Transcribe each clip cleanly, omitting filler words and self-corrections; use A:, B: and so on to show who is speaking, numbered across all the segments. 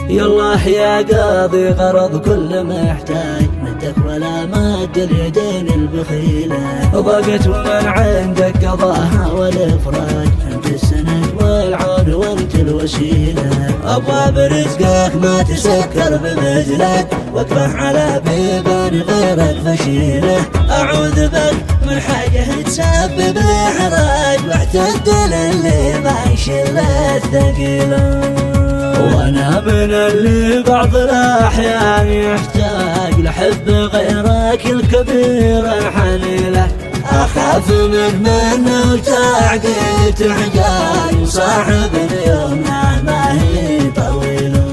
A: يالله يا قاضي غرض كل محتاج مدك ولا مد اليدين البخيلة، ضاقت ومن عندك قضاها والافراج، انت السند والعون وانت الوسيلة. ابواب رزقك ما تسكر بمثلك، واكره على بيبان غيرك فشيلة. اعوذ بك من حاجة تسبب لي حراج، واعتد للي ما يشيل الثقيلة. وانا من اللي بعض الاحيان يحتاج لحب غيرك الكبير الحنيله، اخاف منه وتعقيد الحجاج، وصاحب يومنا ما هي طويله،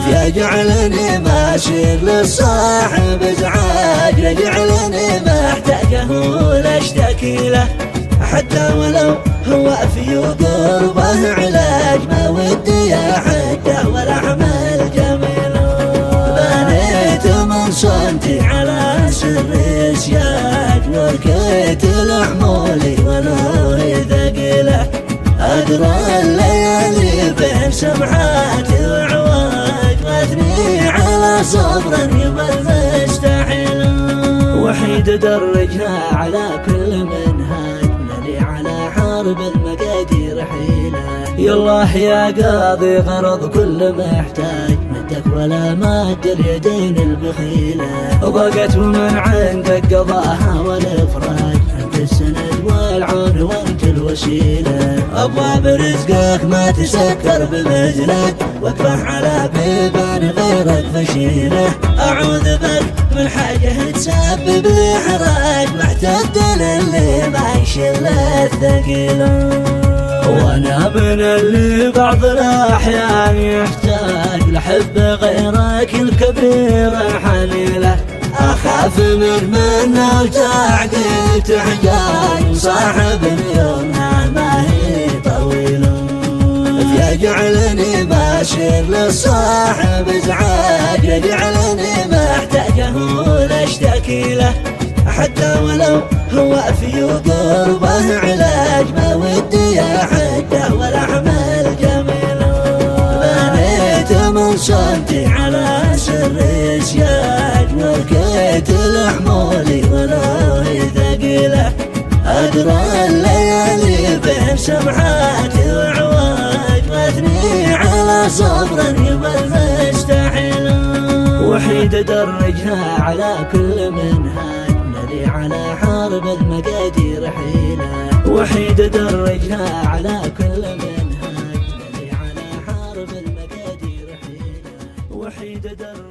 A: فيجعلني ماشي للصاحب ازعاج، يجعلني محتاجه واشتكي له، حتى ولو هو في قربه علاج، ما ودي حتى ولا اعمل جميله. بنيت من صمتي على سر سياج، وركيت لحمولي ونوري ثقيله، ادرى الليالي بين سمحات وعواج، واثني على صبر يمل مستحيل. وحيد درجها على كل منهاج، على حرب المقادير حيلة. يالله يا قاضي غرض كل محتاج مدك ولا مد اليدين البخيلة، ضاقت ومن عندك قضاها والافراج، انت السند والعون وانت الوسيلة. ابواب رزقك ما تسكر بمثلك، واكره على بيبان غيرك فشيلة. اعوذ بك من حاجة تسبب لي حراج، واعتد للي ما يشيل الثقيلة. وانا من اللي بعض الاحيان يحتاج لحب غيرك الكبير الحنيله، اخاف منه وتعقيد حجاج، وصاحب يومنا ما هي طويله، يجعلني ماشي للصاحب ازعاج، يجعلني محتاجه واشتكي له، حتى ولو هو في قربه علاج، ما ودي حتى ولا اعمل جميله. بنيت من صمتي على سر سياج، وركيت لحمولي ونوري ثقيله، ادرى الليالي بين سمحات وعواج، واثني على صبر يمل مستحيل. وحيد درجها على كل منهاج، نادي على حرب المقادير حيلة. وحيد درجها على كل منهاج، نادي على حرب المقادير حيلة. وحيد درجها